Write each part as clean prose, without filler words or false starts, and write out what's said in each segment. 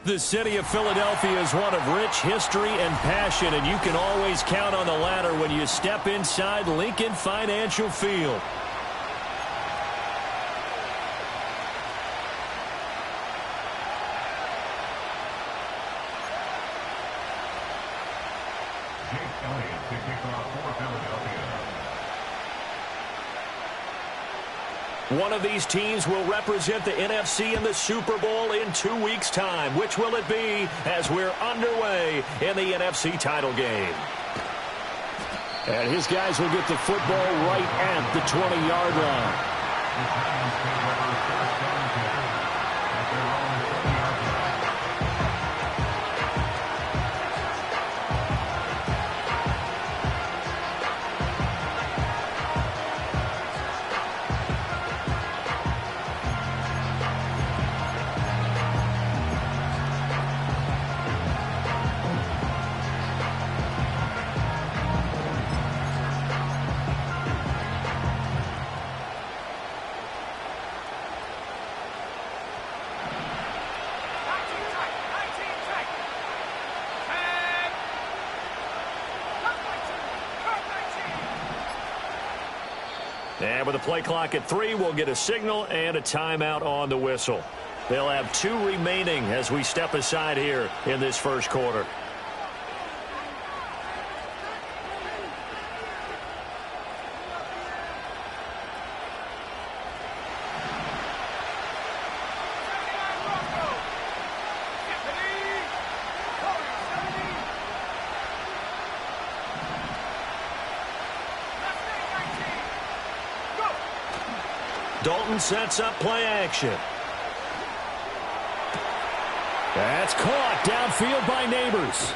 The city of Philadelphia is one of rich history and passion, and you can always count on the latter when you step inside Lincoln Financial Field. One of these teams will represent the NFC in the Super Bowl in 2 weeks' time. Which will it be as we're underway in the NFC title game? And his guys will get the football right at the 20-yard line. And with the play clock at 3, we'll get a signal and a timeout on the whistle. They'll have 2 remaining as we step aside here in this first quarter. Dalton sets up play action. That's caught downfield by Neighbors.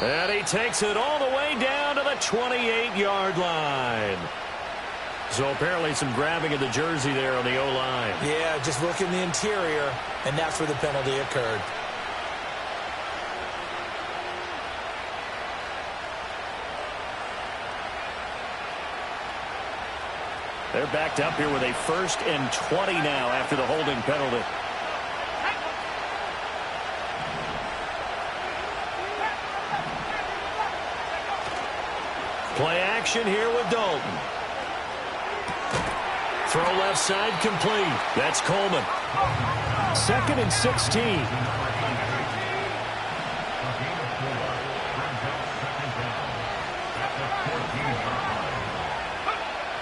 And he takes it all the way down to the 28-yard line. So apparently some grabbing of the jersey there on the O-line. Yeah, just look in the interior, and that's where the penalty occurred. They're backed up here with a 1st and 20 now after the holding penalty. Play action here with Dalton. Throw left side complete. That's Coleman. 2nd and 16.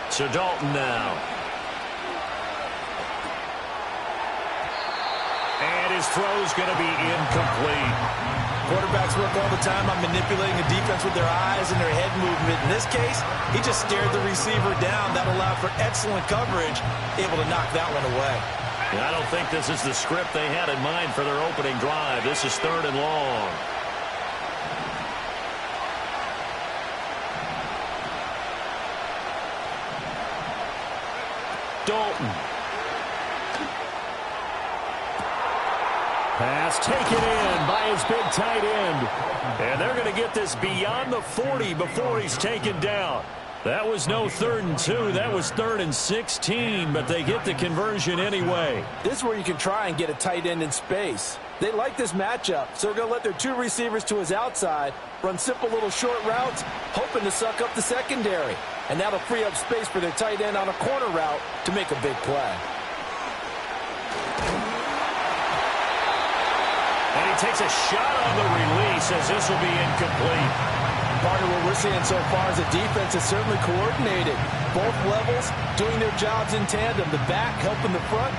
So Dalton now. And his throw's going to be incomplete. Quarterbacks work all the time on manipulating the defense with their eyes and their head movement. In this case, he just stared the receiver down. That allowed for excellent coverage, able to knock that one away. And I don't think this is the script they had in mind for their opening drive. This is 3rd and long. Dalton. Pass taken in by his big tight end. And they're going to get this beyond the 40 before he's taken down. That was no 3rd and 2. That was 3rd and 16, but they get the conversion anyway. This is where you can try and get a tight end in space. They like this matchup, so they're going to let their 2 receivers to his outside run simple little short routes, hoping to suck up the secondary. And that'll free up space for their tight end on a corner route to make a big play. And he takes a shot on the release as this will be incomplete. Partner, what we're seeing so far is the defense is certainly coordinated. Both levels doing their jobs in tandem. The back helping the front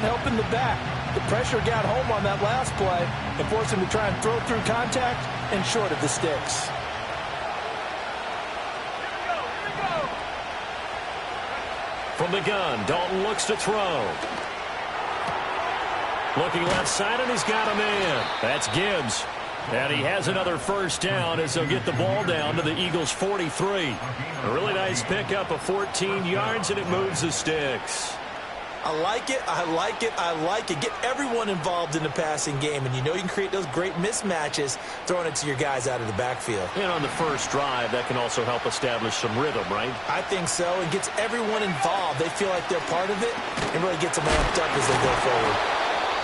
helping the back. The pressure got home on that last play and forced him to try and throw through contact and short of the sticks. From the gun, Dalton looks to throw. Looking left side, and he's got a man. That's Gibbs. And he has another 1st down as they'll get the ball down to the Eagles' 43. A really nice pickup of 14 yards, and it moves the sticks. I like it, I like it, I like it. Get everyone involved in the passing game, and you know you can create those great mismatches throwing it to your guys out of the backfield. And on the first drive, that can also help establish some rhythm, right? I think so. It gets everyone involved. They feel like they're part of it and really gets them amped up as they go forward.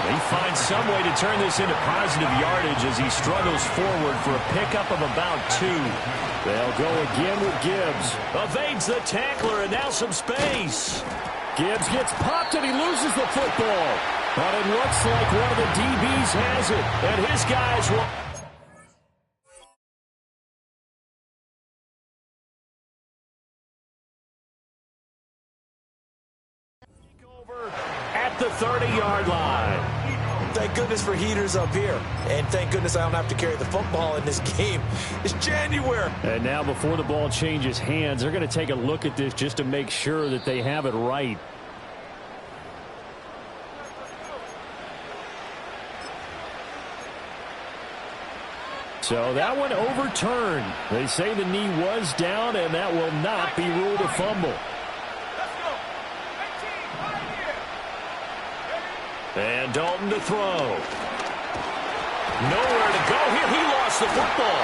He finds some way to turn this into positive yardage as he struggles forward for a pickup of about 2. They'll go again with Gibbs. Evades the tackler, and now some space. Gibbs gets popped, and he loses the football. But it looks like one of the DBs has it. And his guys will... at the 30-yard line. Thank goodness for heaters up here. And thank goodness I don't have to carry the football in this game. It's January. And now before the ball changes hands, they're going to take a look at this just to make sure that they have it right. So that one overturned. They say the knee was down, and that will not be ruled a fumble. And Dalton to throw. Nowhere to go here. He lost the football.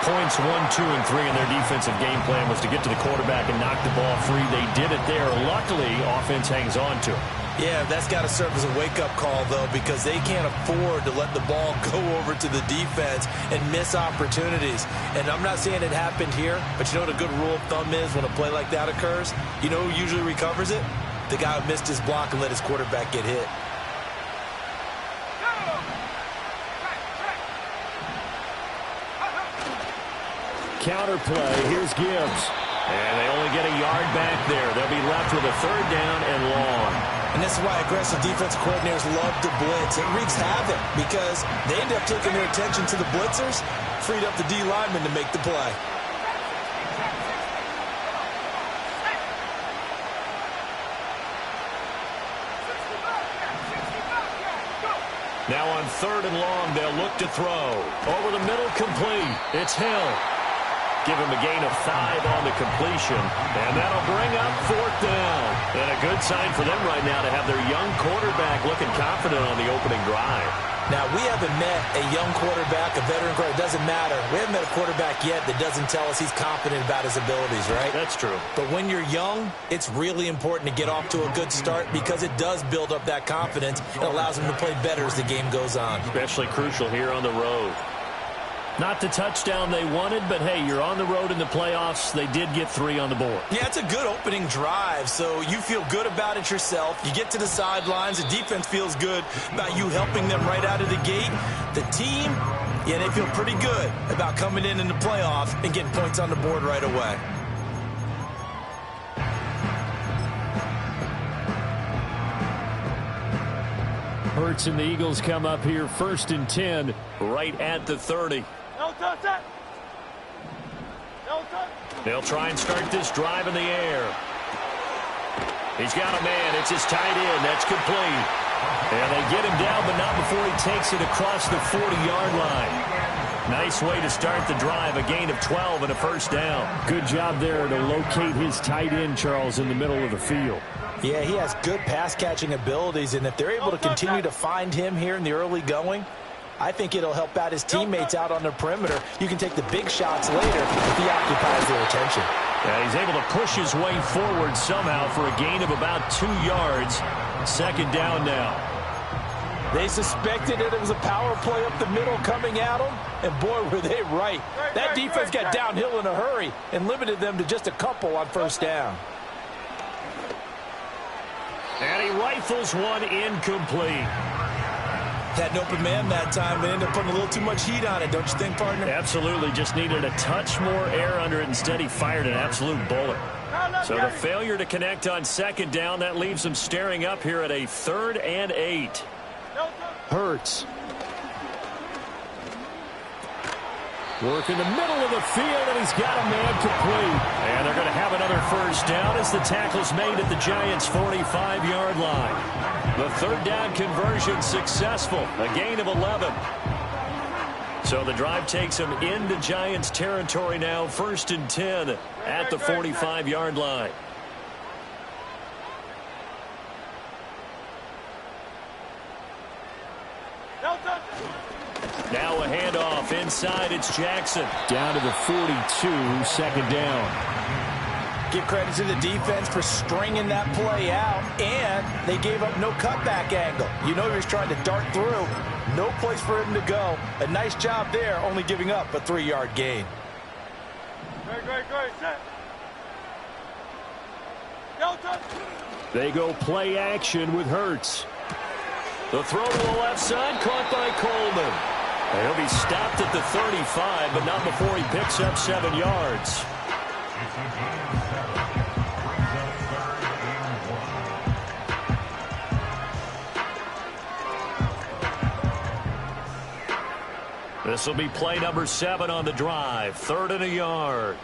Points 1, 2, and 3 in their defensive game plan was to get to the quarterback and knock the ball free. They did it there. Luckily, offense hangs on to it. Yeah, that's got to serve as a wake-up call, though, because they can't afford to let the ball go over to the defense and miss opportunities. And I'm not saying it happened here, but you know what a good rule of thumb is when a play like that occurs? You know who usually recovers it? The guy who missed his block and let his quarterback get hit. Counter play. Here's Gibbs. And they only get a yard back there. They'll be left with a 3rd down and long. And this is why aggressive defensive coordinators love to blitz. It wreaks havoc because they end up taking their attention to the blitzers, freed up the D lineman to make the play. Now on 3rd and long, they'll look to throw. Over the middle, complete. It's Hill. Give him a gain of 5 on the completion. And that'll bring up 4th down. And a good sign for them right now to have their young quarterback looking confident on the opening drive. Now, we haven't met a young quarterback, a veteran quarterback. It doesn't matter. We haven't met a quarterback yet that doesn't tell us he's confident about his abilities, right? That's true. But when you're young, it's really important to get off to a good start because it does build up that confidence and allows him to play better as the game goes on. Especially crucial here on the road. Not the touchdown they wanted, but hey, you're on the road in the playoffs. They did get 3 on the board. Yeah, it's a good opening drive, so you feel good about it yourself. You get to the sidelines. The defense feels good about you helping them right out of the gate. The team, yeah, they feel pretty good about coming in the playoffs and getting points on the board right away. Hurts and the Eagles come up here 1st and 10. Right at the 30. They'll try and start this drive in the air. He's got a man. It's his tight end. That's complete. And they get him down, but not before he takes it across the 40-yard line. Nice way to start the drive. A gain of 12 and a 1st down. Good job there to locate his tight end, Charles, in the middle of the field. Yeah, he has good pass-catching abilities, and if they're able to continue to find him here in the early going, I think it'll help out his teammates out on the perimeter. You can take the big shots later if he occupies their attention. Yeah, he's able to push his way forward somehow for a gain of about 2 yards. 2nd down now. They suspected that it was a power play up the middle coming at them, and boy, were they right. That defense got downhill in a hurry and limited them to just a couple on 1st down. And he rifles one incomplete. Had an open man that time and ended up putting a little too much heat on it, don't you think, partner? Absolutely. Just needed a touch more air under it. Instead, he fired an absolute bullet. So the failure to connect on 2nd down, that leaves him staring up here at a 3rd and 8. Hurts. Work in the middle of the field, and he's got a man complete. And they're going to have another 1st down as the tackle's made at the Giants' 45-yard line. The 3rd down conversion successful, a gain of 11. So the drive takes him into Giants territory now, 1st and 10 at the 45-yard line. Now a handoff inside. It's Jackson. Down to the 42, 2nd down. Give credit to the defense for stringing that play out, and they gave up no cutback angle. You know he was trying to dart through. No place for him to go. A nice job there, only giving up a 3-yard gain. Great. Set. They go play action with Hurts. The throw to the left side, caught by Coleman. He'll be stopped at the 35, but not before he picks up 7 yards. This will be play number 7 on the drive. 3rd and a yard.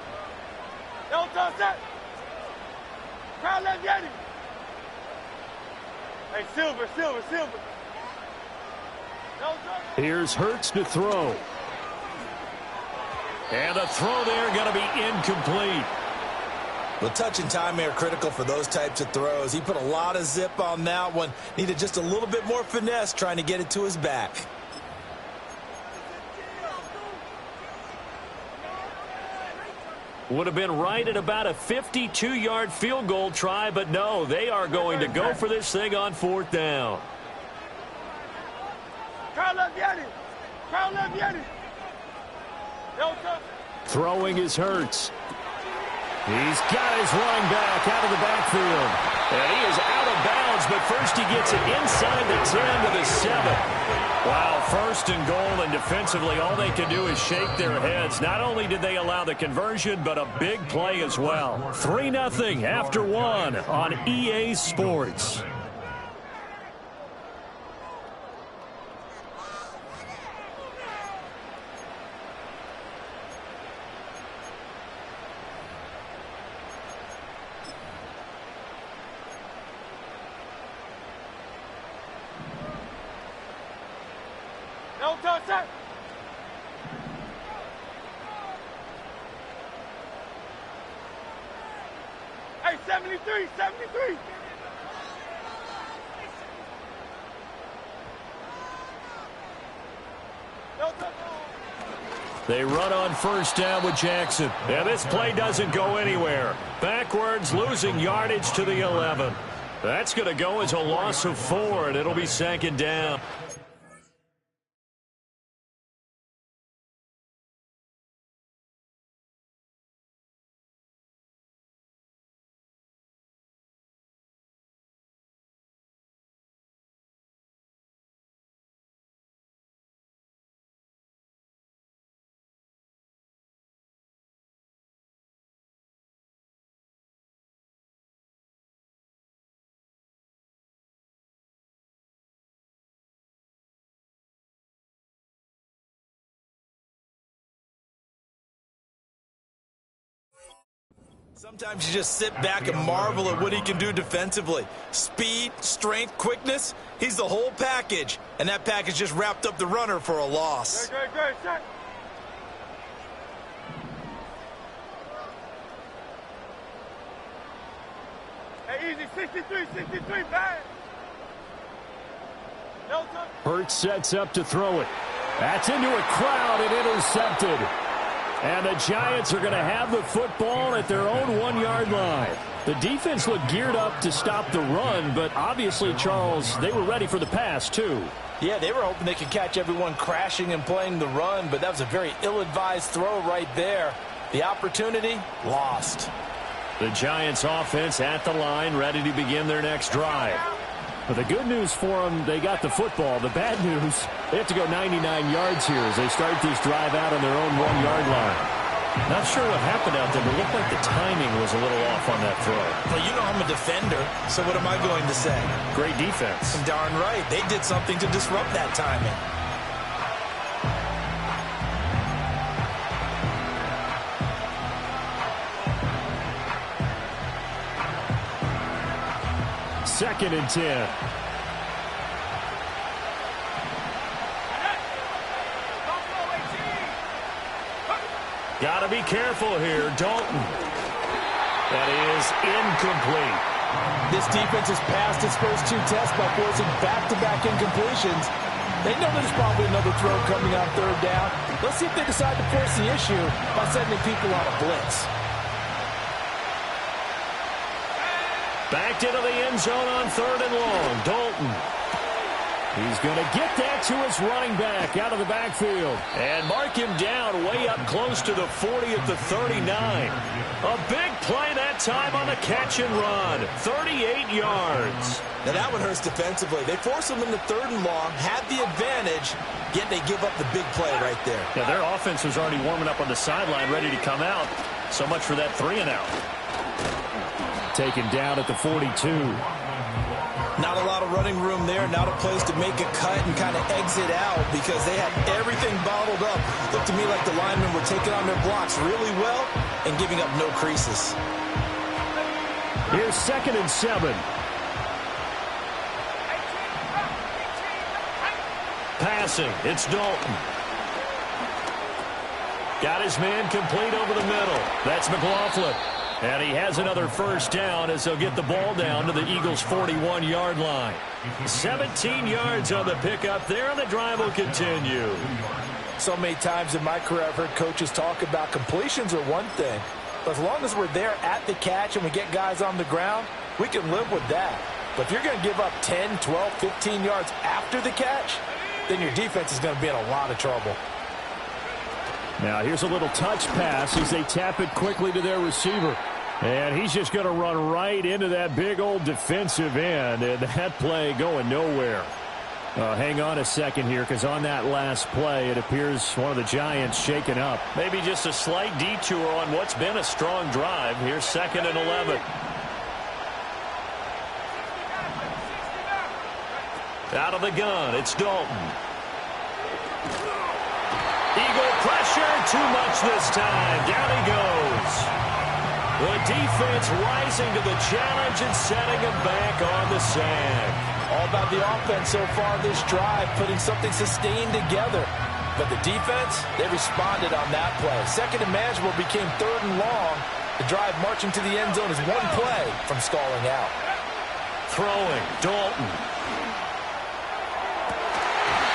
Hey, Silver. Here's Hurts to throw. And the throw there going to be incomplete. Well, touch and time are critical for those types of throws. He put a lot of zip on that one. Needed just a little bit more finesse trying to get it to his back. Would have been right at about a 52-yard field goal try, but no, they are going to go for this thing on 4th down. Throwing is Hurts. He's got his running back out of the backfield. And he is out of bounds, but first he gets it inside the 10 to the 7. Wow, 1st and goal, and defensively all they can do is shake their heads. Not only did they allow the conversion, but a big play as well. 3-0 after 1 on EA Sports. Hey, 73. They run on 1st down with Jackson. And this play doesn't go anywhere. Backwards, losing yardage to the 11. That's going to go as a loss of 4, and it'll be 2nd down. Sometimes you just sit back and marvel at what he can do defensively. Speed, strength, quickness, he's the whole package. And that package just wrapped up the runner for a loss. Great. Set. Hey, easy. 63, bang. Hurts sets up to throw it. That's into a crowd and intercepted. And the Giants are going to have the football at their own 1-yard line. The defense looked geared up to stop the run, but obviously, Charles, they were ready for the pass, too. Yeah, they were hoping they could catch everyone crashing and playing the run, but that was a very ill-advised throw right there. The opportunity, lost. The Giants offense at the line, ready to begin their next drive. But the good news for them, they got the football. The bad news, they have to go 99 yards here as they start this drive out on their own 1-yard line. Not sure what happened out there, but it looked like the timing was a little off on that throw. Well, you know I'm a defender, so what am I going to say? Great defense. Darn right. They did something to disrupt that timing. Second and 10. Got to be careful here. Dalton. That is incomplete. This defense has passed its first 2 tests by forcing back-to-back incompletions. They know there's probably another throw coming on 3rd down. Let's see if they decide to force the issue by sending people on a blitz. Backed into the end zone on 3rd and long. Dalton. He's going to get that to his running back out of the backfield. And mark him down way up close to the 40 at the 39. A big play that time on the catch and run. 38 yards. Now that one hurts defensively. They force him into 3rd and long, had the advantage, yet they give up the big play right there. Yeah, their offense was already warming up on the sideline, ready to come out. So much for that 3 and out. Taken down at the 42. Not a lot of running room there. Not a place to make a cut and kind of exit out because they had everything bottled up. Looked to me like the linemen were taking on their blocks really well and giving up no creases. Here's 2nd and 7. Passing. It's Dalton. Got his man complete over the middle. That's McLaughlin. And he has another first down as they'll get the ball down to the Eagles' 41-yard line. 17 yards on the pickup there, and the drive will continue. So many times in my career I've heard coaches talk about completions are one thing. But as long as we're there at the catch and we get guys on the ground, we can live with that. But if you're going to give up 10, 12, 15 yards after the catch, then your defense is going to be in a lot of trouble. Now here's a little touch pass as they tap it quickly to their receiver. And he's just going to run right into that big old defensive end. And that play going nowhere. Hang on a second here, because on that last play, it appears one of the Giants shaken up. Maybe just a slight detour on what's been a strong drive. Here's 2nd and 11. Out of the gun, it's Dalton. Eagle pressure, too much this time. Down he goes. The defense rising to the challenge and setting him back on the sand. All about the offense so far this drive, putting something sustained together. But the defense, they responded on that play. 2nd and manageable became 3rd and long. The drive marching to the end zone is one play from stalling out. Throwing, Dalton.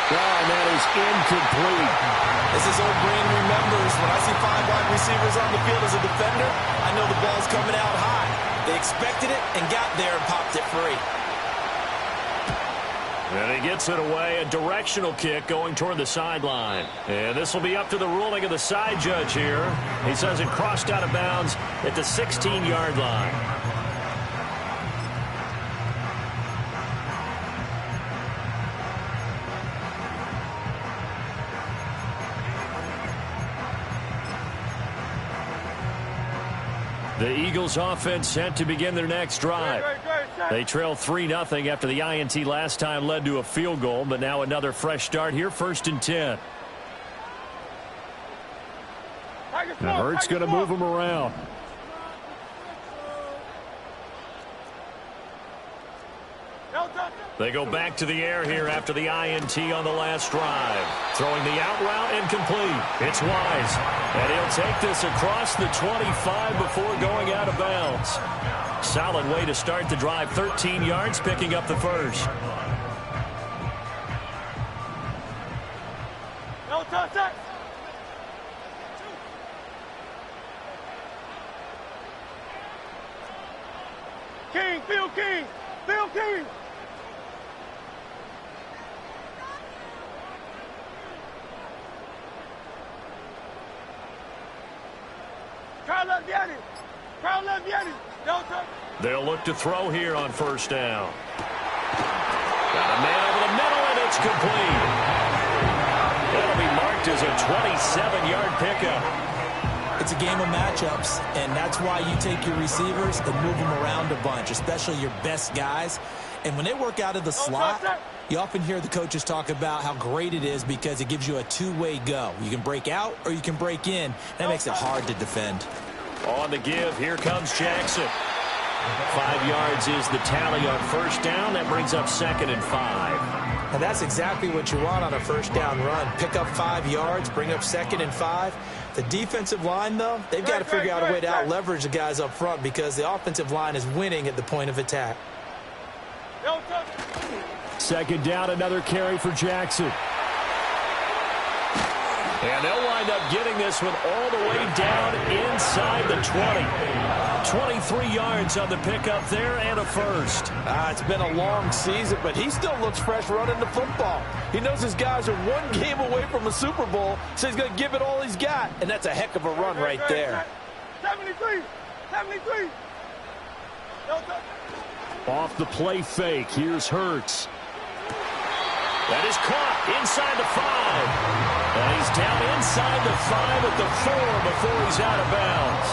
Oh, and that is incomplete. As his old brain remembers, when I see 5 wide receivers on the field as a defender, I know the ball's coming out high. They expected it and got there and popped it free. And he gets it away, a directional kick going toward the sideline. And this will be up to the ruling of the side judge here. He says it crossed out of bounds at the 16-yard line. The Eagles offense set to begin their next drive. They trail 3-0 after the INT last time led to a field goal, but now another fresh start here, 1st and 10. Now Hurts going to move him around. They go back to the air here after the INT on the last drive. Throwing the out route incomplete. It's Wise. And he'll take this across the 25 before going out of bounds. Solid way to start the drive. 13 yards, picking up the first. No touch that. King, Phil King, Phil King. Try left Yanni. Try left Yanni. No touch. They'll look to throw here on 1st down. Got a man over the middle, and it's complete. That'll be marked as a 27-yard pickup. It's a game of matchups, and that's why you take your receivers and move them around a bunch, especially your best guys. And when they work out of the slot, you often hear the coaches talk about how great it is because it gives you a two-way go. You can break out or you can break in. That makes it hard to defend. On the give, here comes Jackson. 5 yards is the tally on 1st down. That brings up 2nd and 5. And that's exactly what you want on a 1st down run. Pick up 5 yards, bring up 2nd and 5. The defensive line, though, they've got to figure out a way to out-leverage the guys up front because the offensive line is winning at the point of attack. 2nd down, another carry for Jackson. And they'll wind up getting this one all the way down inside the 20. 23 yards on the pickup there and a first. It's been a long season, but he still looks fresh running the football. He knows his guys are one game away from a Super Bowl, so he's going to give it all he's got. And that's a heck of a run right there. 73. 73. Off the play fake. Here's Hurts. That is caught inside the 5. And he's down inside the 5 at the 4 before he's out of bounds.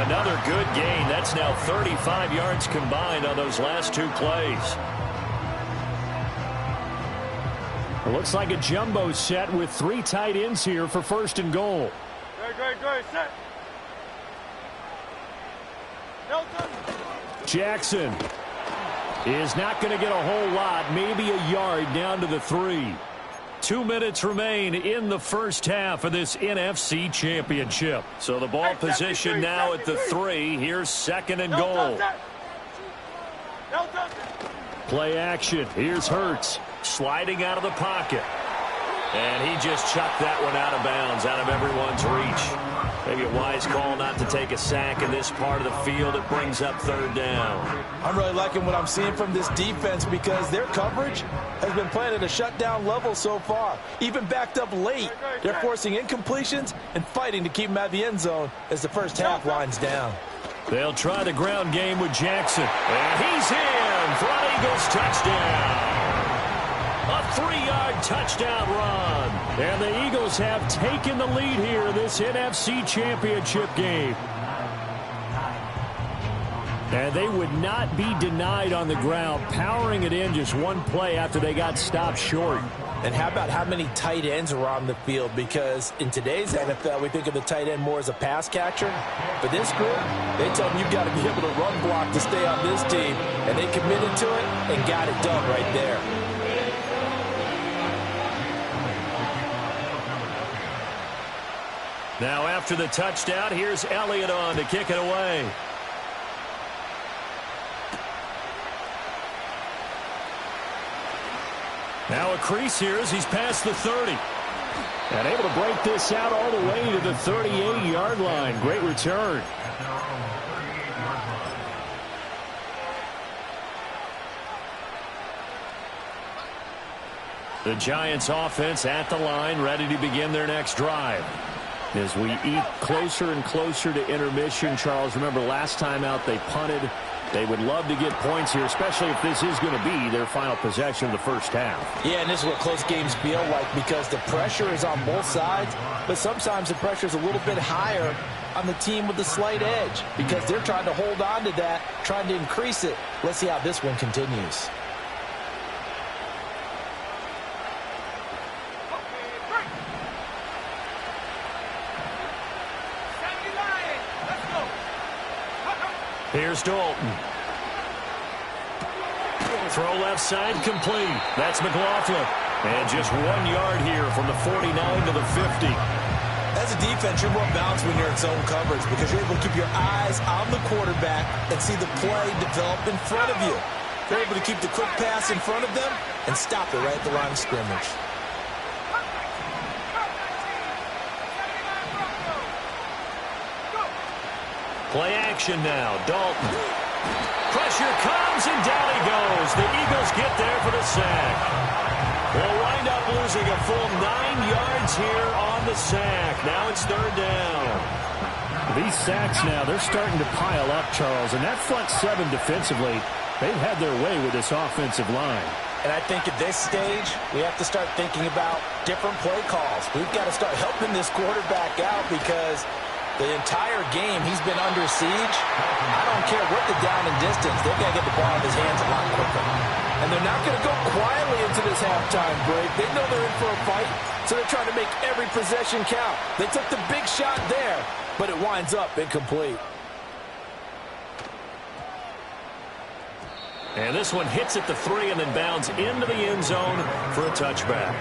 Another good gain. That's now 35 yards combined on those last 2 plays. It looks like a jumbo set with 3 tight ends here for first and goal. Great. Set. Nelson. Jackson is not going to get a whole lot, maybe a yard down to the 3. 2 minutes remain in the first half of this NFC Championship. So the ball position now at the 3. Here's second and goal. Play action. Here's Hurts sliding out of the pocket. And he just chucked that one out of bounds, out of everyone's reach. Maybe a wise call not to take a sack in this part of the field. It brings up third down. I'm really liking what I'm seeing from this defense because their coverage has been playing at a shutdown level so far. Even backed up late, they're forcing incompletions and fighting to keep them out of the end zone as the first half winds down. They'll try the ground game with Jackson. And he's in for an Eagles touchdown. A 3-yard touchdown run. And the Eagles have taken the lead here in this NFC Championship game. And they would not be denied on the ground, powering it in just one play after they got stopped short. And how about how many tight ends are on the field? Because in today's NFL, we think of the tight end more as a pass catcher. For this group, they tell them you've got to be able to run block to stay on this team. And they committed to it and got it done right there. Now after the touchdown, here's Elliott on to kick it away. Now a crease here as he's past the 30. And able to break this out all the way to the 38-yard line. Great return. The Giants offense at the line, ready to begin their next drive. As we eat closer and closer to intermission, Charles, remember last time out they punted. They would love to get points here, especially if this is going to be their final possession of the first half. Yeah, and this is what close games feel like because the pressure is on both sides, but sometimes the pressure is a little bit higher on the team with the slight edge because they're trying to hold on to that, trying to increase it. Let's see how this one continues. Here's Dalton. Throw left side complete. That's McLaughlin. And just 1 yard here from the 49 to the 50. As a defense, you're more balanced when you're in zone coverage because you're able to keep your eyes on the quarterback and see the play develop in front of you. You're able to keep the quick pass in front of them and stop it right at the line of scrimmage. Play action now. Dalton. Pressure comes, and down he goes. The Eagles get there for the sack. They'll wind up losing a full 9 yards here on the sack. Now it's third down. These sacks now, they're starting to pile up, Charles. And that front 7 defensively, they've had their way with this offensive line. And I think at this stage, we have to start thinking about different play calls. We've got to start helping this quarterback out because the entire game, he's been under siege. I don't care what the down and distance. They've got to get the ball in his hands a lot quicker. And they're not going to go quietly into this halftime break. They know they're in for a fight, so they're trying to make every possession count. They took the big shot there, but it winds up incomplete. And this one hits at the 3 and then bounds into the end zone for a touchback.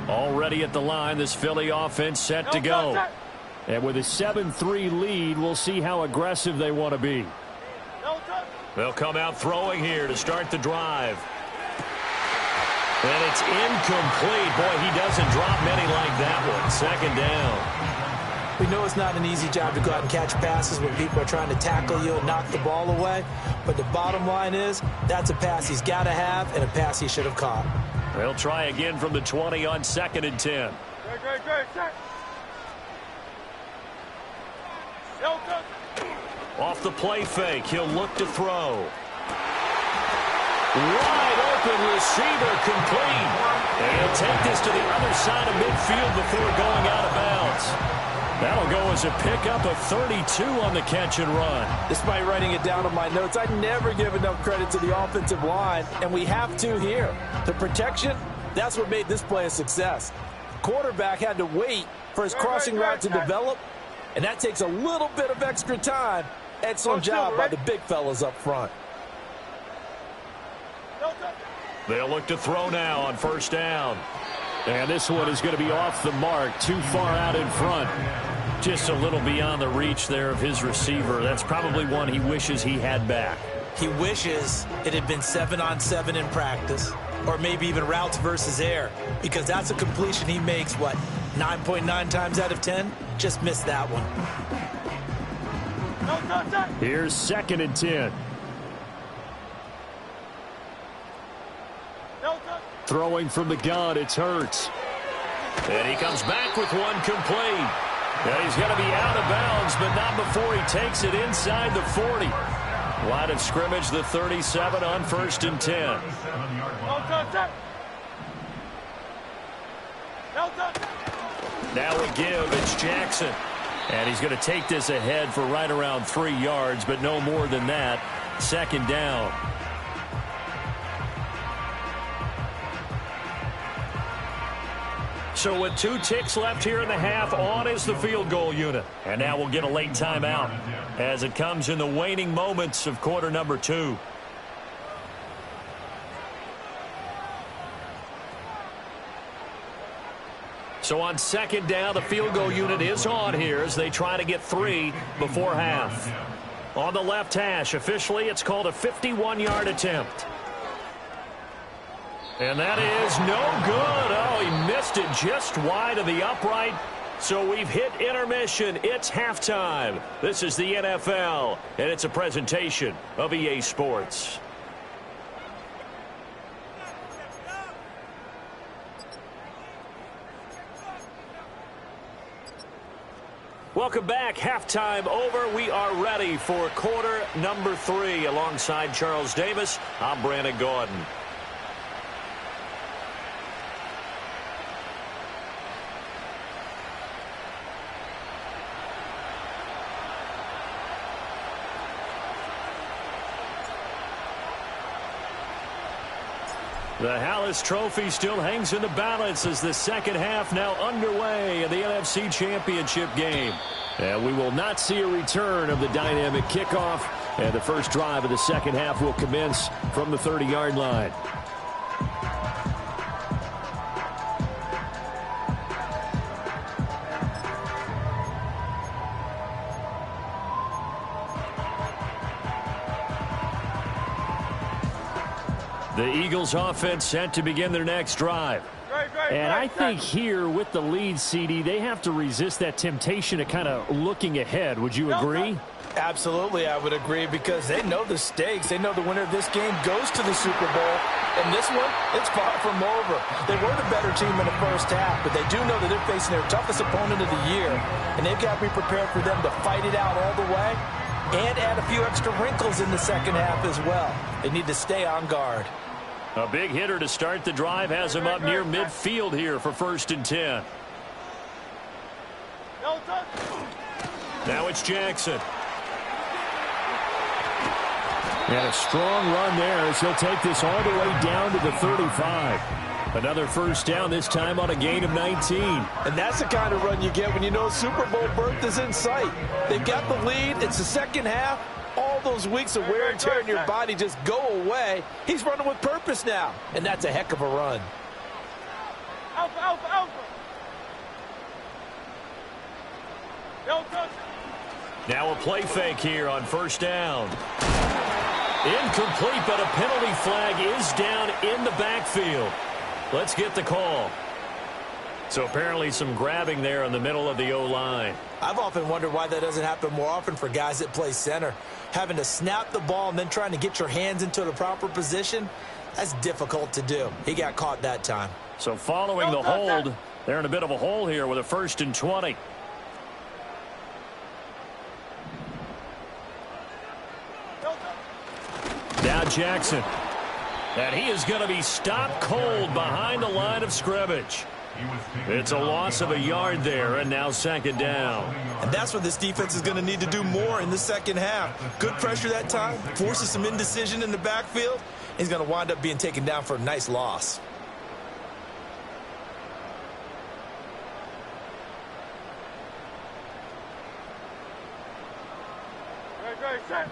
Already at the line, this Philly offense set to go. And with a 7-3 lead, we'll see how aggressive they want to be. They'll come out throwing here to start the drive. And it's incomplete. Boy, he doesn't drop many like that one. Second down. We know it's not an easy job to go out and catch passes when people are trying to tackle you and knock the ball away. But the bottom line is, that's a pass he's got to have and a pass he should have caught. They'll try again from the 20 on 2nd and 10. Off the play fake, he'll look to throw. Wide open receiver complete. And he'll take this to the other side of midfield before going out of bounds. That'll go as a pickup of 32 on the catch and run. Despite writing it down on my notes, I never give enough credit to the offensive line, and we have to here. The protection, that's what made this play a success. Quarterback had to wait for his crossing route to develop, and that takes a little bit of extra time. Excellent job by the big fellas up front. They'll look to throw now on 1st down. And this one is going to be off the mark, too far out in front. Just a little beyond the reach there of his receiver. That's probably one he wishes he had back. He wishes it had been 7-on-7 in practice, or maybe even routes versus air, because that's a completion he makes, 9.9 times out of 10? Just missed that one. Here's 2nd and 10. Throwing from the gun, it's Hurts. And he comes back with one complete. And he's going to be out of bounds, but not before he takes it inside the 40. Line of scrimmage, the 37 on 1st and 10. Now we give, it's Jackson. And he's going to take this ahead for right around 3 yards, but no more than that. 2nd down. So with 2 ticks left here in the half, on is the field goal unit. And now we'll get a late timeout as it comes in the waning moments of quarter number 2. So on 2nd down, the field goal unit is on here as they try to get 3 before half. On the left hash, officially it's called a 51-yard attempt. And that is no good. Oh, he missed it just wide of the upright. So we've hit intermission. It's halftime. This is the NFL, and it's a presentation of EA Sports. Welcome back. Halftime over. We are ready for quarter number 3. Alongside Charles Davis, I'm Brandon Gordon. The Hallis Trophy still hangs in the balance as the second half now underway in the NFC Championship game. And we will not see a return of the dynamic kickoff. And the first drive of the second half will commence from the 30-yard line. The Eagles offense set to begin their next drive. And I think here with the lead, CD, they have to resist that temptation of kind of looking ahead. Would you agree? Absolutely, I would agree, because they know the stakes. They know the winner of this game goes to the Super Bowl. And this one, it's far from over. They were the better team in the first half, but they do know that they're facing their toughest opponent of the year. And they've got to be prepared for them to fight it out all the way and add a few extra wrinkles in the second half as well. They need to stay on guard. A big hitter to start the drive has him up near midfield here for 1st and 10. Now it's Jackson. And a strong run there as he'll take this all the way down to the 35. Another first down, this time on a gain of 19. And that's the kind of run you get when you know Super Bowl berth is in sight. They've got the lead. It's the second half. All those weeks of wear and tear in your body just go away. He's running with purpose now, and that's a heck of a run. Alpha, alpha, alpha. Don't touch it. Now a play fake here on first down. Incomplete, but a penalty flag is down in the backfield. Let's get the call. So apparently some grabbing there in the middle of the O-line. I've often wondered why that doesn't happen more often for guys that play center. Having to snap the ball and then trying to get your hands into the proper position, that's difficult to do. He got caught that time. So following the hold, they're in a bit of a hole here with a 1st and 20. Now Jackson. And he is going to be stopped cold behind the line of scrimmage. It's a loss of a yard there, and now 2nd down. And that's what this defense is going to need to do more in the second half. Good pressure that time, forces some indecision in the backfield. He's going to wind up being taken down for a nice loss. Right, set.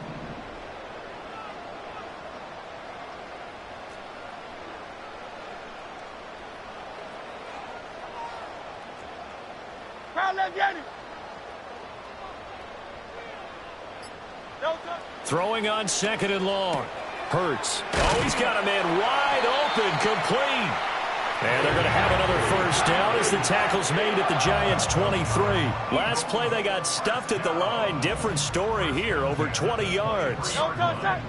Crowd left, Yanni. Don't touch. Throwing on 2nd and long. Hurts. Oh, he's got a man wide open, complete. And they're going to have another 1st down as the tackle's made at the Giants' 23. Last play, they got stuffed at the line. Different story here, over 20 yards. Don't touch that.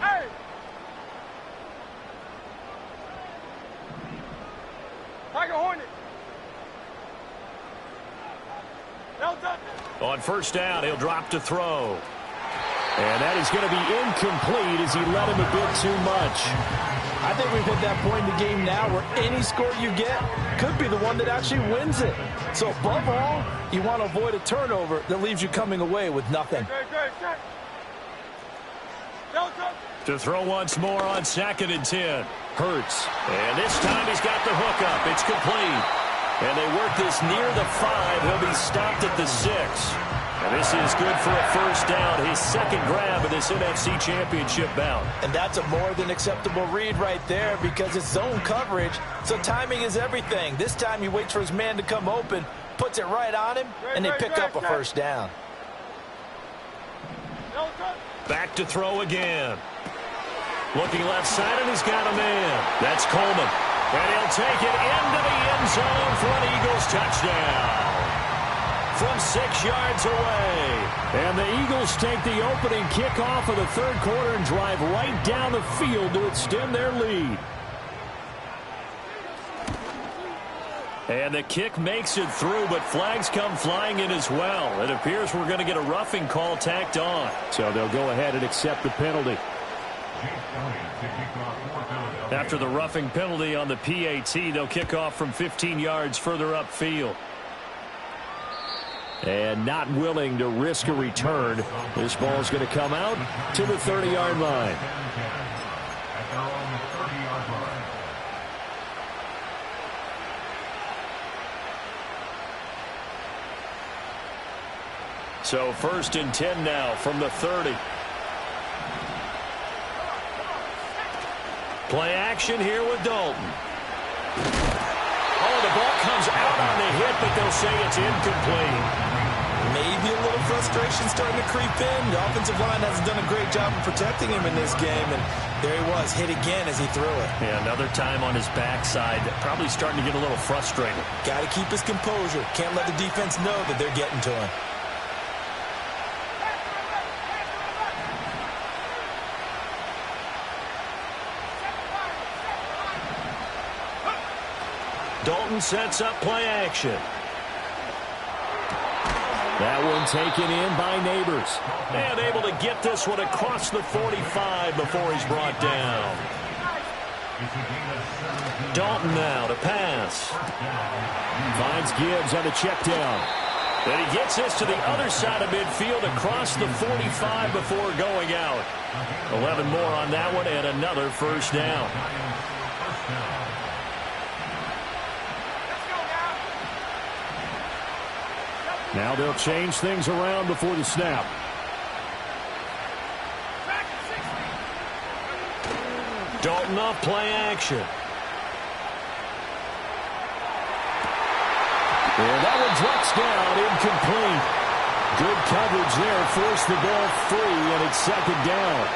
Hey. Tiger Hornet. Don't touch it. On 1st down, he'll drop to throw. And that is going to be incomplete as he led him a bit too much. I think we've hit that point in the game now where any score you get could be the one that actually wins it. So above all, you want to avoid a turnover that leaves you coming away with nothing. Great, set. Don't touch it. To throw once more on 2nd and 10. Hurts. And this time he's got the hook up. It's complete. And they work this near the 5. He'll be stopped at the 6. And this is good for a 1st down. His 2nd grab of this NFC Championship bout. And that's a more than acceptable read right there because it's zone coverage. So timing is everything. This time he waits for his man to come open, puts it right on him, and they pick up a 1st down. Don't touch it. Back to throw again. Looking left side, and he's got a man. That's Coleman. And he'll take it into the end zone for an Eagles touchdown. From 6 yards away. And the Eagles take the opening kickoff of the 3rd quarter and drive right down the field to extend their lead. And the kick makes it through, but flags come flying in as well. It appears we're going to get a roughing call tacked on. So they'll go ahead and accept the penalty. After the roughing penalty on the PAT, they'll kick off from 15 yards further upfield. And not willing to risk a return, this ball is going to come out to the 30-yard line. So 1st and 10 now from the 30. Play action here with Dalton. Oh, the ball comes out on the hit, but they'll say it's incomplete. Maybe a little frustration starting to creep in. The offensive line hasn't done a great job of protecting him in this game, and there he was, hit again as he threw it. Yeah, another time on his backside, probably starting to get a little frustrated. Got to keep his composure. Can't let the defense know that they're getting to him. Dalton sets up play action. That one taken in by Neighbors. And able to get this one across the 45 before he's brought down. Dalton now to pass. Finds Gibbs on the check down. And he gets this to the other side of midfield across the 45 before going out. 11 more on that one and another 1st down. Now they'll change things around before the snap. Dalton off play action. And that one drops down, incomplete. Good coverage there, forced the ball free, and it's second down.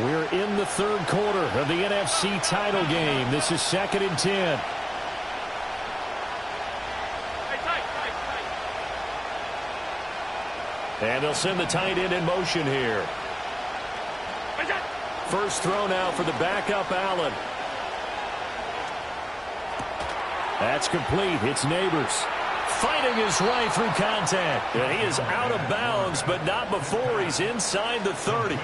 We're in the third quarter of the NFC title game. This is 2nd and 10. And they'll send the tight end in motion here. First throw now for the backup, Allen. That's complete. It's Neighbors. Fighting his way through contact. And he is out of bounds, but not before he's inside the 30.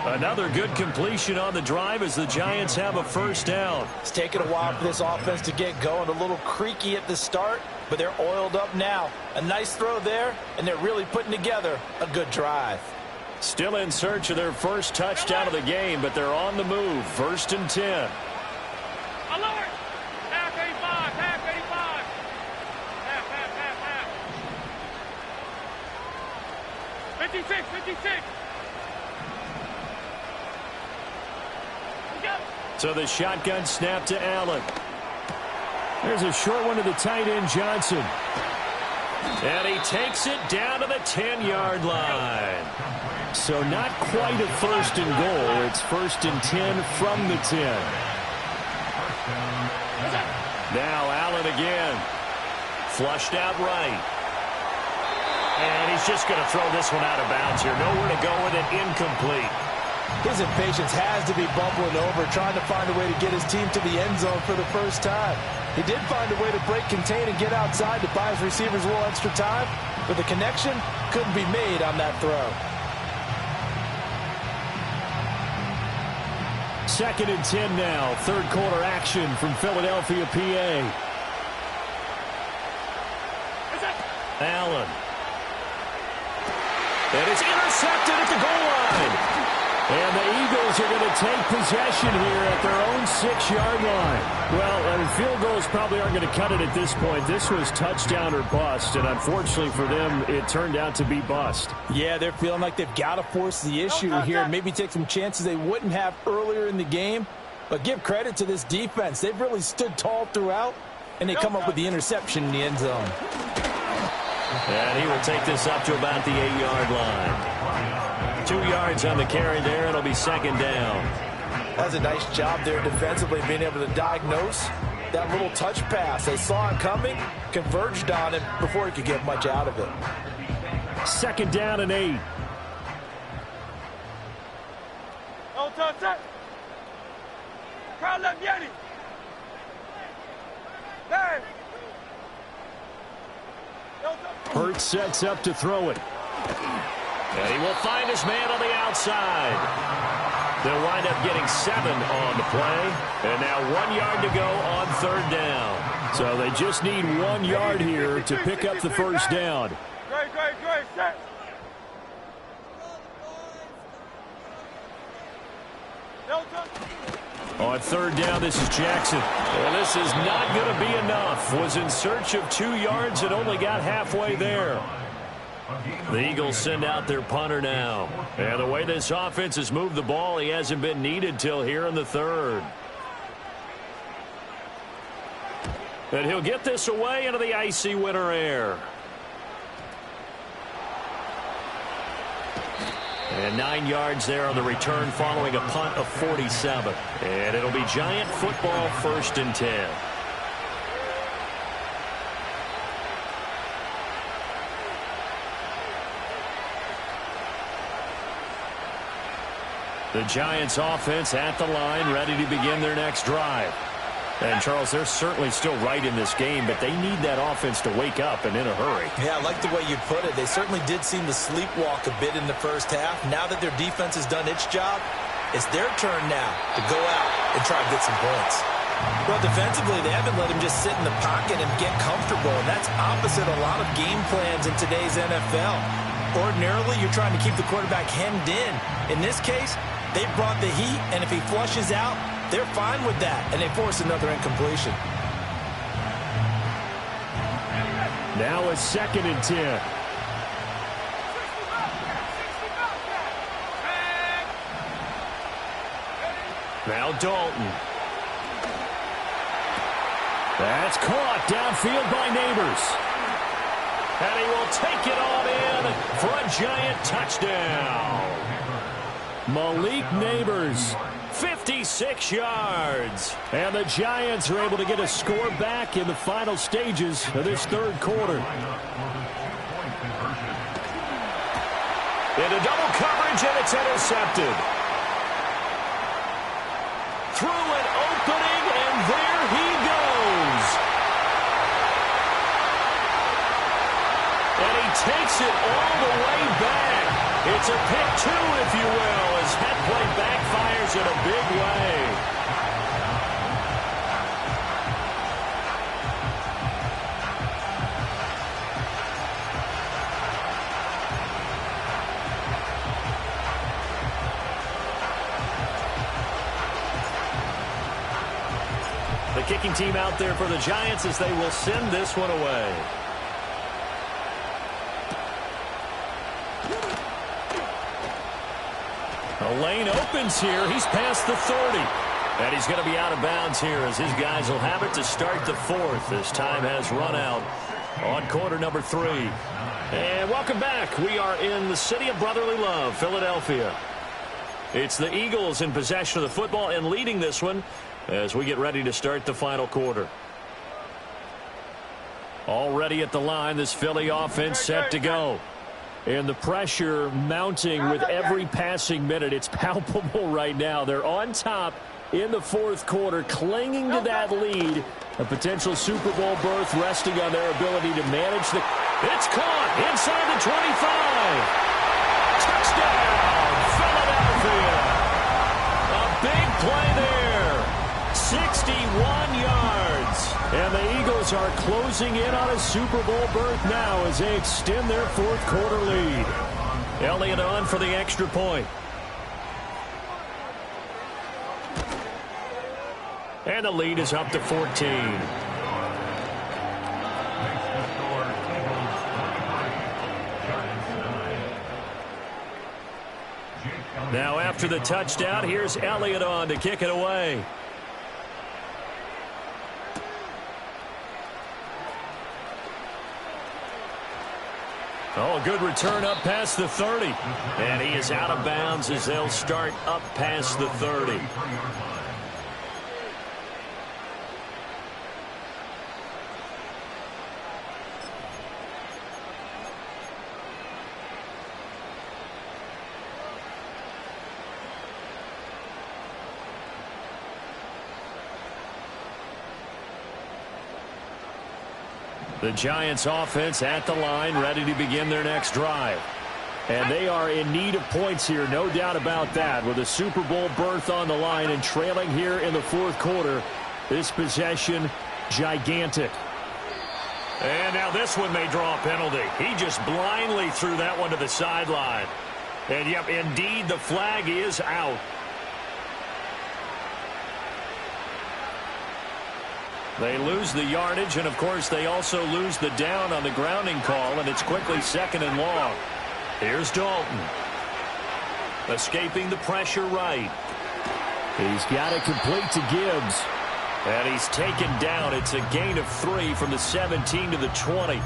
Another good completion on the drive as the Giants have a first down. It's taken a while for this offense to get going. A little creaky at the start, but they're oiled up now. A nice throw there, and they're really putting together a good drive. Still in search of their first touchdown of the game, but they're on the move. 1st and 10. Alert! Half 85, half 85. Half. 56, 56. So the shotgun snap to Allen. There's a short one to the tight end, Johnson. And he takes it down to the 10-yard line. So not quite a 1st and goal. It's 1st and 10 from the 10. Now Allen again. Flushed out right. And he's just going to throw this one out of bounds here. Nowhere to go with it. Incomplete. His impatience has to be bubbling over, trying to find a way to get his team to the end zone for the first time. He did find a way to break, contain, and get outside to buy his receivers a little extra time, but the connection couldn't be made on that throw. 2nd and 10 now. Third quarter action from Philadelphia, PA. Allen. And it's intercepted at the goal line. And the Eagles are going to take possession here at their own 6-yard line. Well, field goals probably aren't going to cut it at this point. This was touchdown or bust, and unfortunately for them, it turned out to be bust. Yeah, they're feeling like they've got to force the issue here and maybe take some chances they wouldn't have earlier in the game. But give credit to this defense. They've really stood tall throughout, and they come up with the interception in the end zone. And he will take this up to about the 8-yard line. 2 yards on the carry there. It'll be second down. That's a nice job there defensively, being able to diagnose that little touch pass. They saw it coming, converged on it before he could get much out of it. 2nd down and 8. No touch. Crowd left Yeti. Hey. Hurts sets up to throw it. And he will find his man on the outside. They'll wind up getting 7 on the play. And now 1 yard to go on 3rd down. So they just need 1 yard here to pick up the first down. Great. Set. No touch. On 3rd down, this is Jackson. Well, this is not going to be enough. Was in search of 2 yards and only got halfway there. The Eagles send out their punter now. And the way this offense has moved the ball, he hasn't been needed till here in the 3rd. And he'll get this away into the icy winter air. And 9 yards there on the return following a punt of 47. And it'll be Giant football, 1st and 10. The Giants offense at the line, ready to begin their next drive. And, Charles, they're certainly still right in this game, but they need that offense to wake up and in a hurry. Yeah, I like the way you put it. They certainly did seem to sleepwalk a bit in the first half. Now that their defense has done its job, it's their turn now to go out and try to get some points. Well, defensively, they haven't let him just sit in the pocket and get comfortable, and that's opposite a lot of game plans in today's NFL. Ordinarily, you're trying to keep the quarterback hemmed in. In this case, they brought the heat, and if he flushes out, they're fine with that, and they force another incompletion. Now a 2nd and 10. Now Dalton. That's caught downfield by Neighbors. And he will take it on in for a Giant touchdown. Malik Neighbors, 56 yards. And the Giants are able to get a score back in the final stages of this 3rd quarter. Into double coverage, and it's intercepted. Through an opening, and there he goes. And he takes it all the way back. It's a pick 2, if you will, as that play backfires in a big way. The kicking team out there for the Giants as they will send this one away. The lane opens here. He's past the 30. And he's going to be out of bounds here as his guys will have it to start the 4th. This time has run out on quarter number 3. And welcome back. We are in the city of brotherly love, Philadelphia. It's the Eagles in possession of the football and leading this one as we get ready to start the final quarter. Already at the line, this Philly offense set to go. And the pressure mounting with every passing minute. It's palpable right now. They're on top in the 4th quarter, clinging to that lead. A potential Super Bowl berth resting on their ability to manage the... It's caught inside the 25. Touchdown, Philadelphia. A big play there. 61 yards. And the Eagles are closing in on a Super Bowl berth now as they extend their 4th quarter lead. Elliott on for the extra point. And the lead is up to 14. Now after the touchdown, here's Elliott on to kick it away. Oh, good return up past the 30. And he is out of bounds as they'll start up past the 30. The Giants offense at the line, ready to begin their next drive. And they are in need of points here, no doubt about that. With a Super Bowl berth on the line and trailing here in the 4th quarter, this possession gigantic. And now this one may draw a penalty. He just blindly threw that one to the sideline. And yep, indeed, the flag is out. They lose the yardage, and of course they also lose the down on the grounding call, and it's quickly 2nd and long. Here's Dalton. Escaping the pressure right. He's got it complete to Gibbs. And he's taken down. It's a gain of 3 from the 17 to the 20.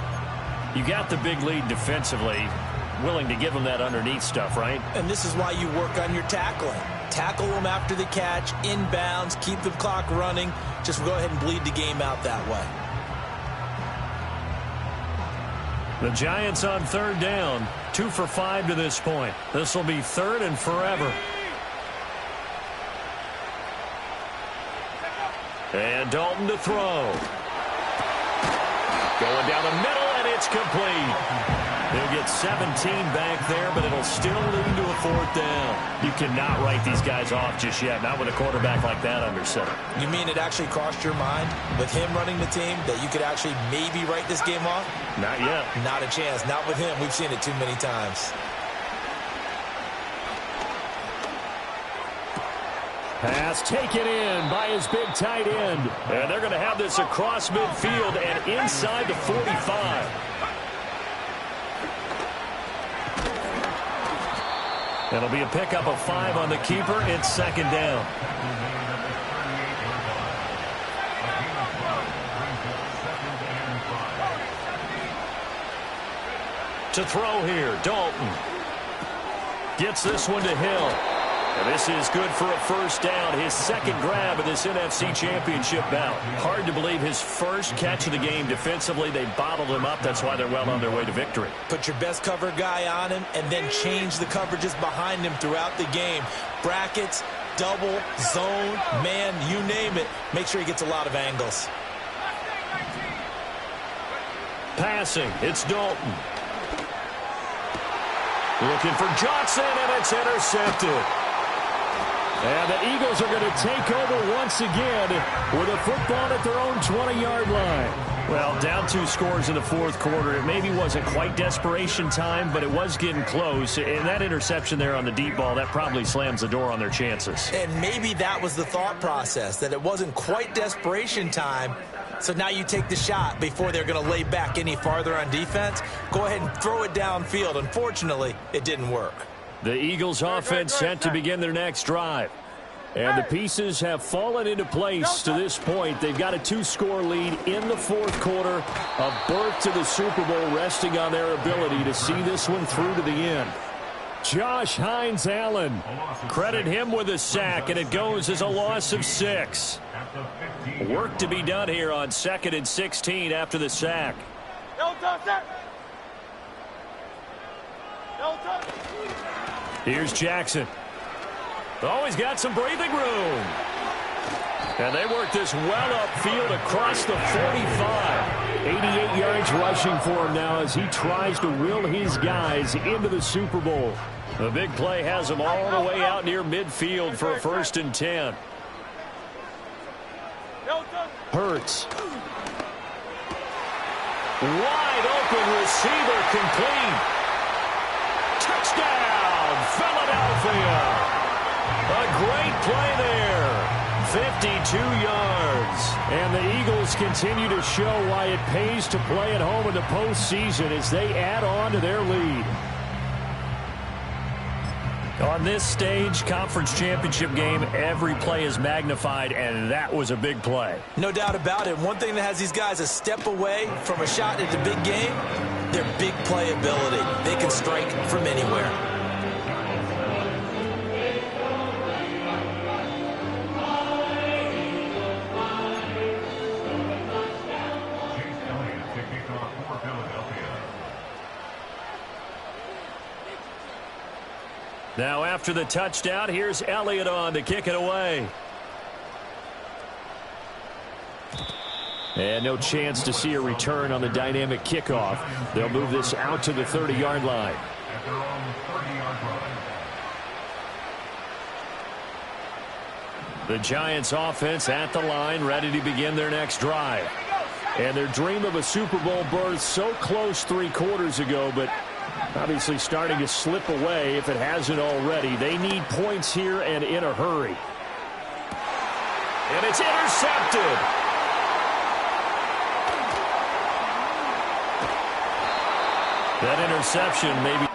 You got the big lead defensively. Willing to give him that underneath stuff, right? And this is why you work on your tackling. Tackle them after the catch, inbounds, keep the clock running. Just go ahead and bleed the game out that way. The Giants on 3rd down. 2 for 5 to this point. This will be 3rd and forever. And Dalton to throw. Going down the middle, and it's complete. They'll get 17 back there, but it'll still lead to a 4th down. You cannot write these guys off just yet, not with a quarterback like that under center. You mean it actually crossed your mind with him running the team that you could actually maybe write this game off? Not yet. Not a chance. Not with him. We've seen it too many times. Pass taken in by his big tight end. And they're going to have this across midfield and inside the 45. It'll be a pickup of 5 on the keeper. It's second down. To throw here, Dalton. Gets this one to Hill. And this is good for a first down. His second grab of this NFC Championship bout. Hard to believe his first catch of the game defensively. They bottled him up. That's why they're well on their way to victory. Put your best cover guy on him and then change the coverages behind him throughout the game. Brackets, double, zone, man, you name it. Make sure he gets a lot of angles. Passing, it's Dalton. Looking for Johnson, and it's intercepted. And the Eagles are going to take over once again with a football at their own 20-yard line. Well, down 2 scores in the fourth quarter. It maybe wasn't quite desperation time, but it was getting close. And that interception there on the deep ball, that probably slams the door on their chances. And maybe that was the thought process, that it wasn't quite desperation time. So now you take the shot before they're going to lay back any farther on defense. Go ahead and throw it downfield. Unfortunately, it didn't work. The Eagles offense set to begin their next drive. And the pieces have fallen into place to this point. They've got a 2-score lead in the fourth quarter. A berth to the Super Bowl resting on their ability to see this one through to the end. Josh Hines-Allen. Credit him with a sack, and it goes as a loss of 6. Work to be done here on 2nd and 16 after the sack. Here's Jackson. Oh, he's got some breathing room. And they work this well upfield across the 45. 88 yards rushing for him now as he tries to will his guys into the Super Bowl. The big play has him all the way out near midfield for a 1st and 10. Hurts. Wide open receiver complete. Touchdown, Philadelphia. A great play there. 52 yards. And the Eagles continue to show why it pays to play at home in the postseason as they add on to their lead. On this stage, conference championship game, every play is magnified, and that was a big play. No doubt about it. One thing that has these guys a step away from a shot at the big game, their big playability. They can strike from anywhere. Now after the touchdown, here's Elliott on to kick it away. And no chance to see a return on the dynamic kickoff. They'll move this out to the 30-yard line. The Giants offense at the line, ready to begin their next drive. And their dream of a Super Bowl berth so close 3 quarters ago, but obviously starting to slip away if it hasn't already. They need points here and in a hurry. And it's intercepted. That interception maybe.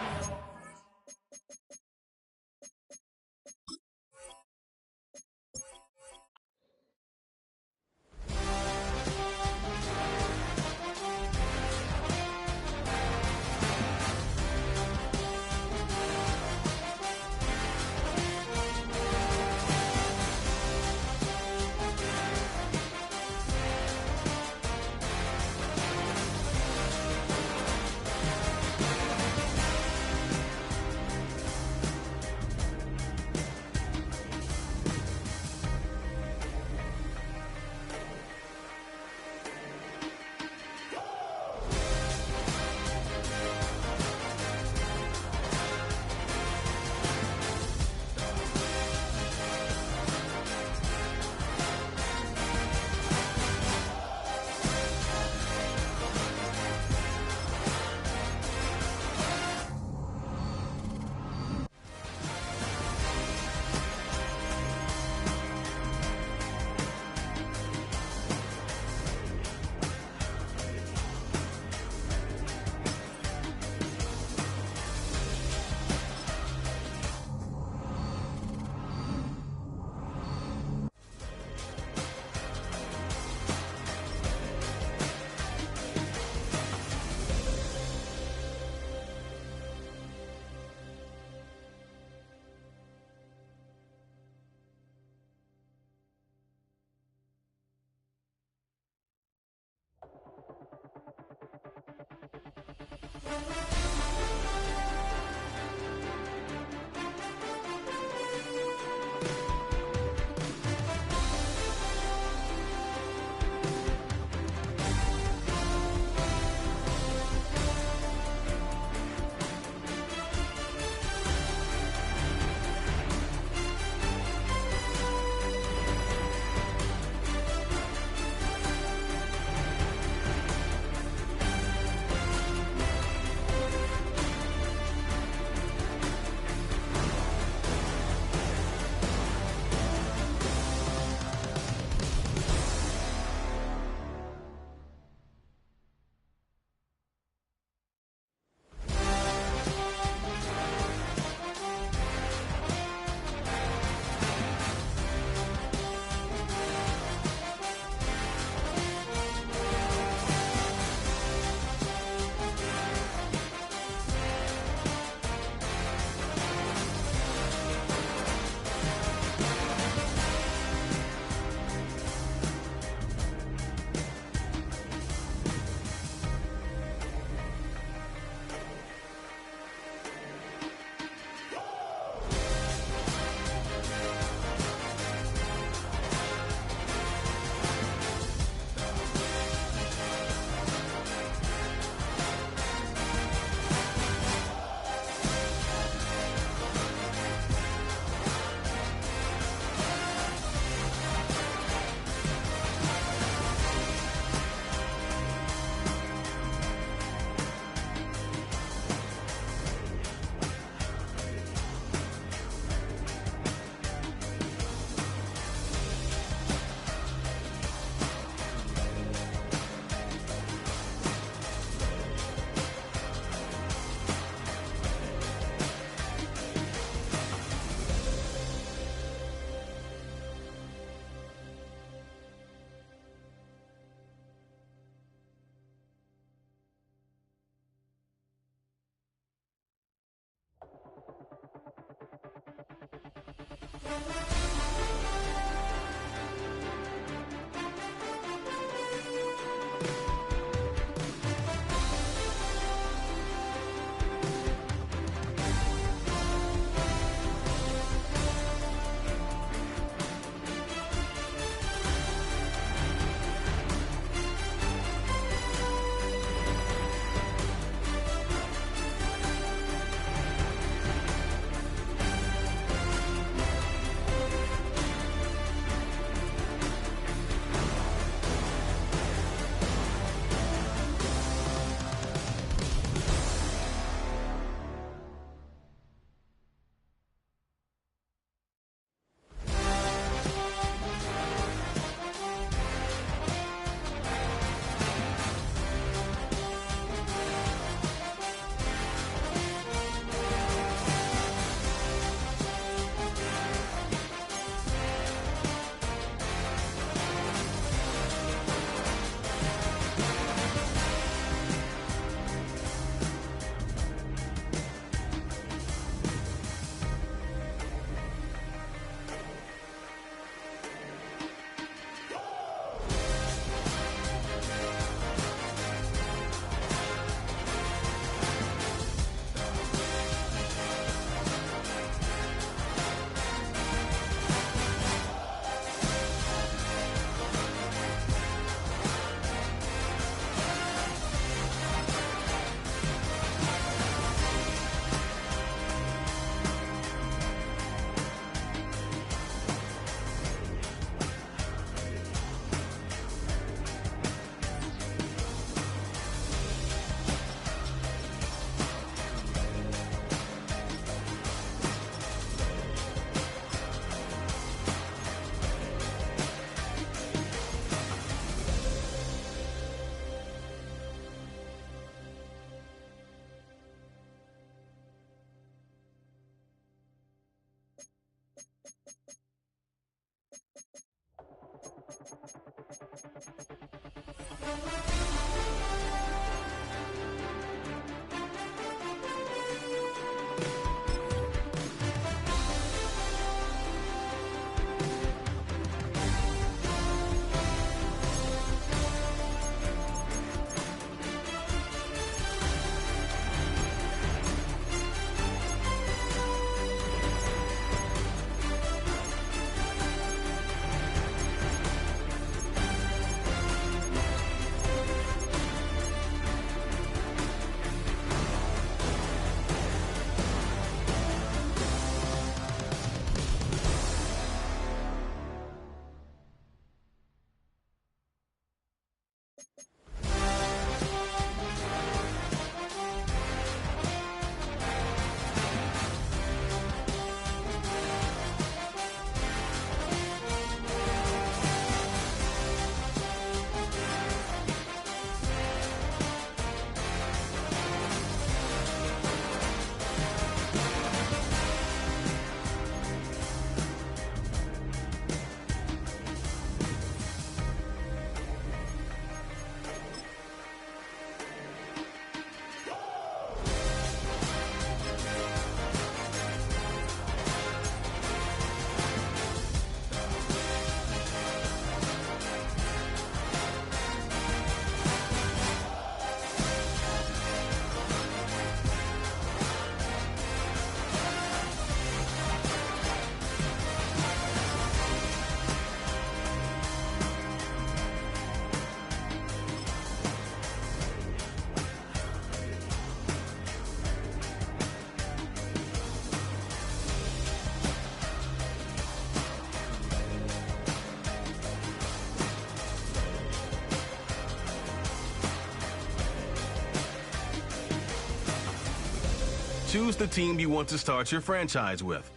Choose the team you want to start your franchise with.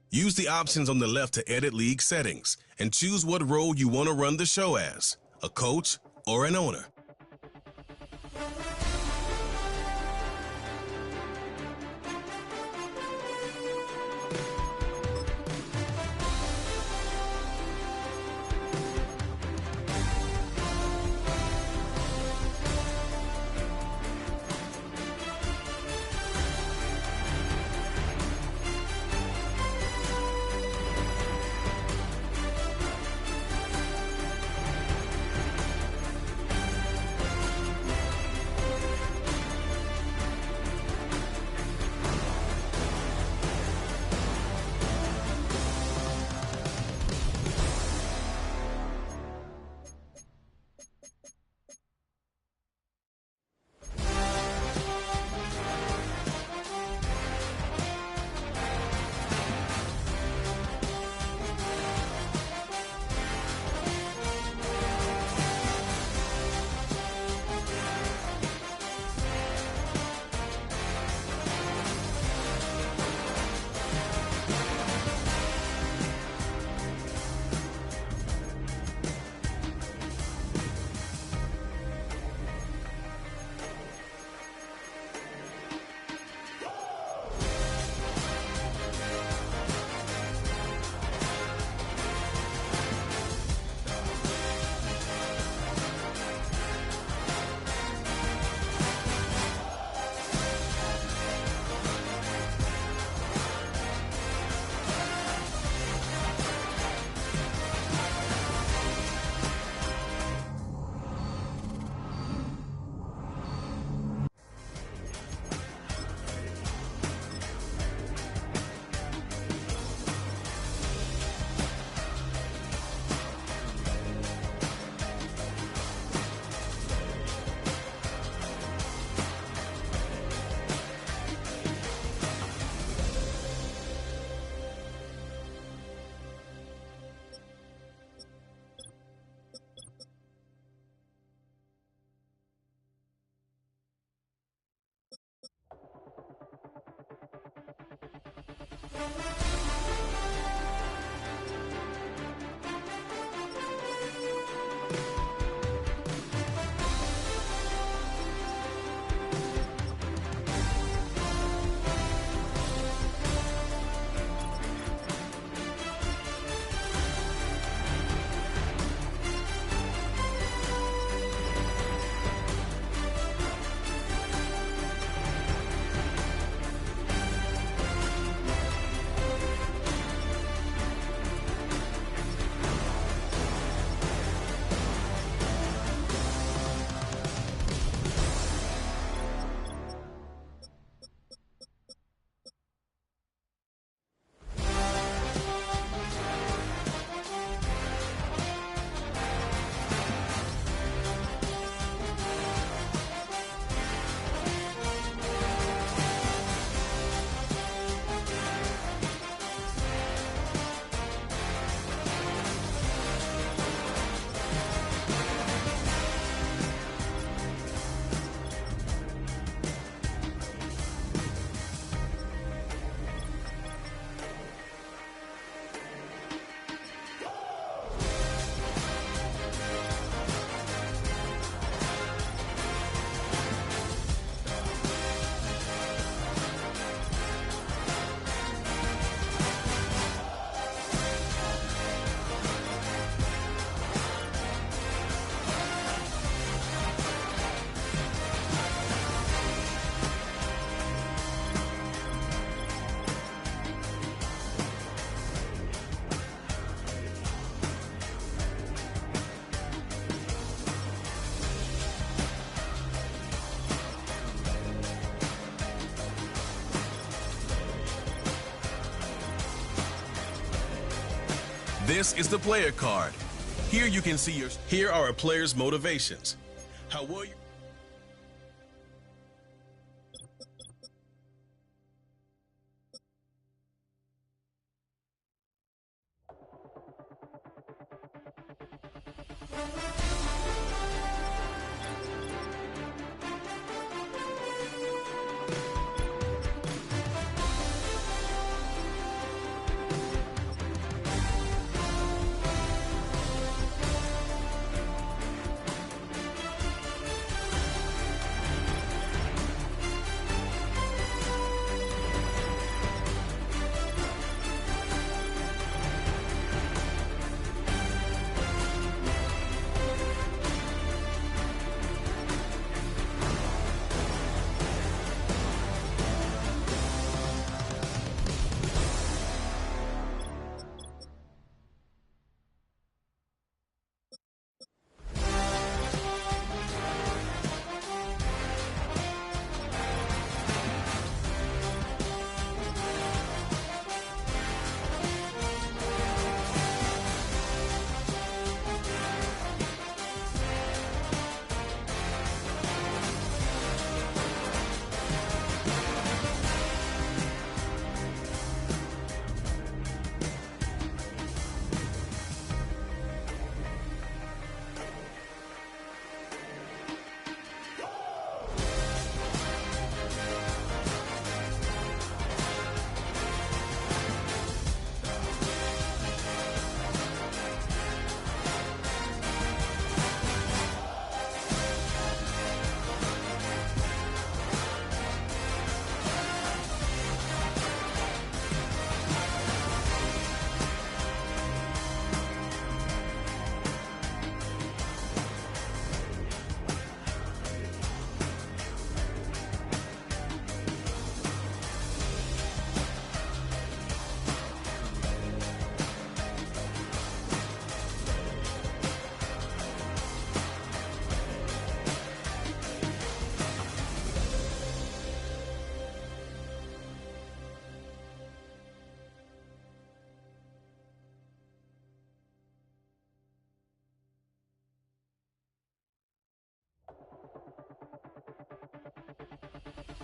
Use the options on the left to edit league settings and choose what role you want to run the show as, a coach or an owner. This is the player card. Here you can see here are a player's motivations. How well you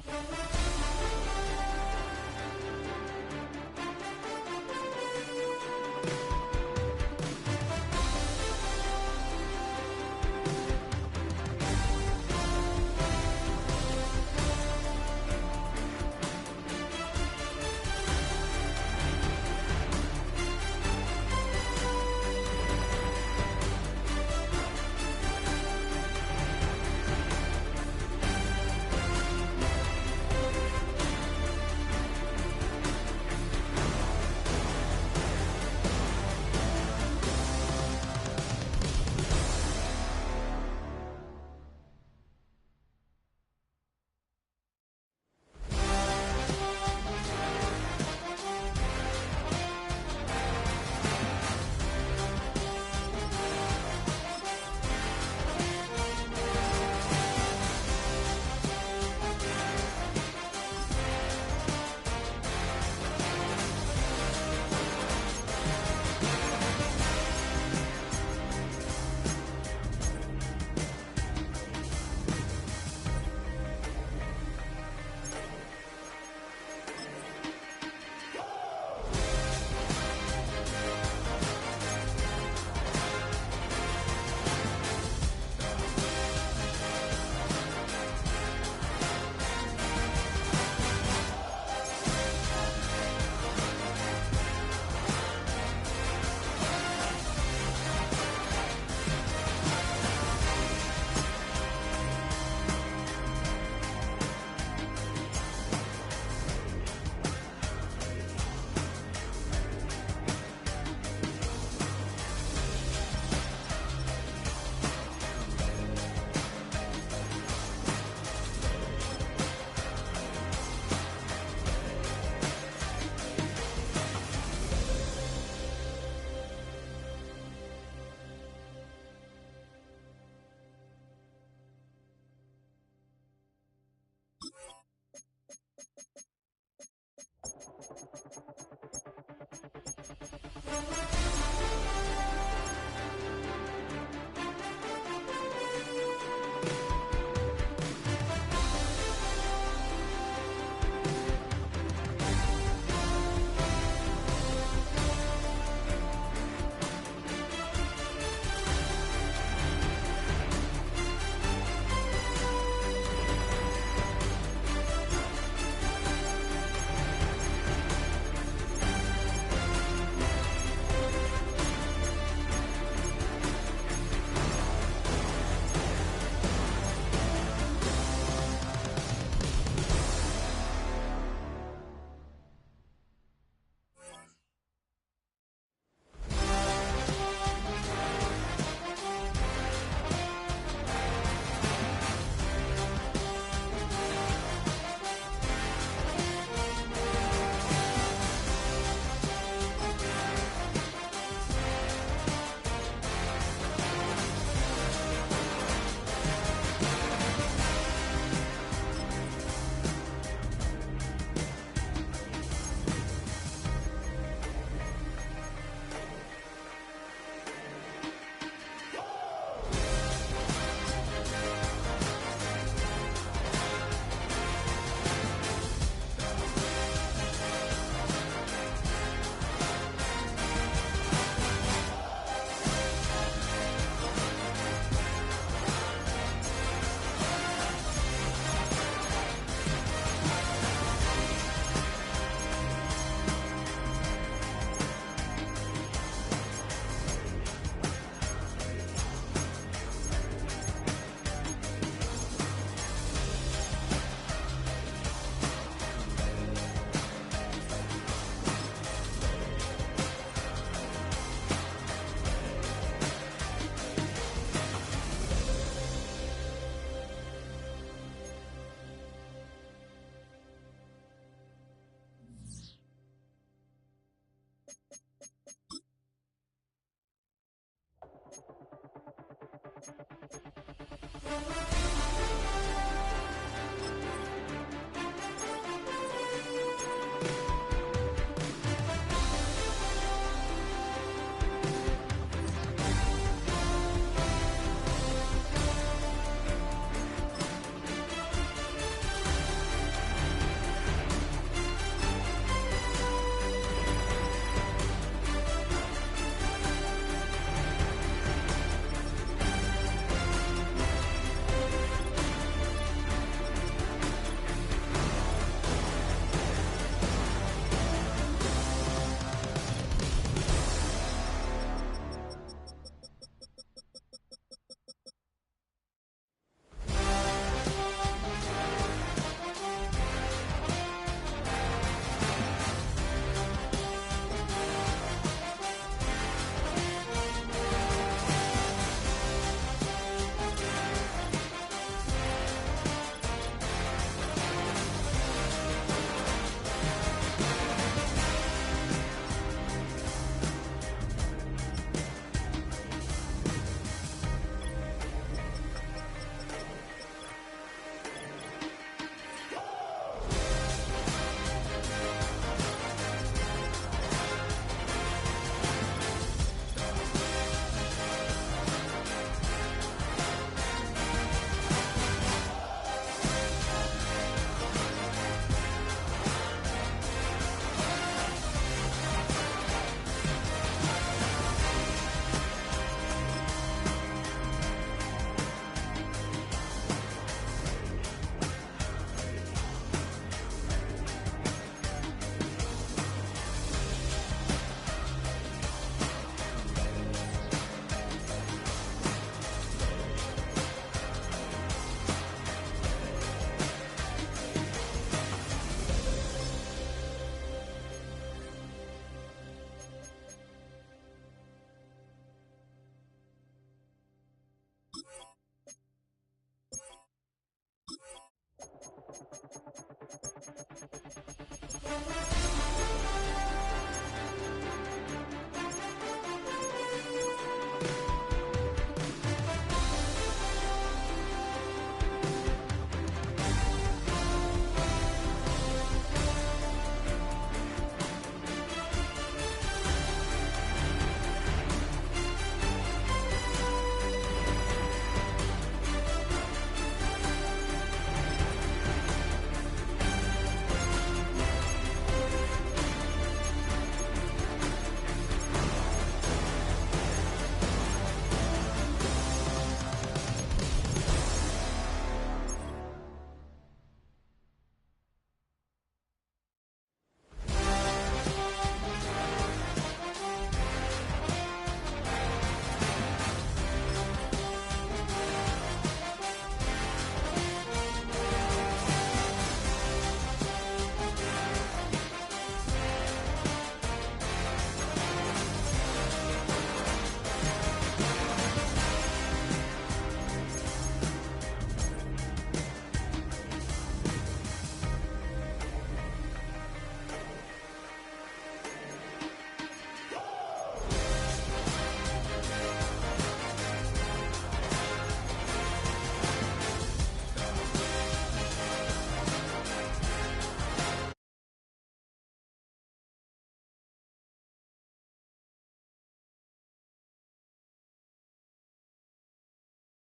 you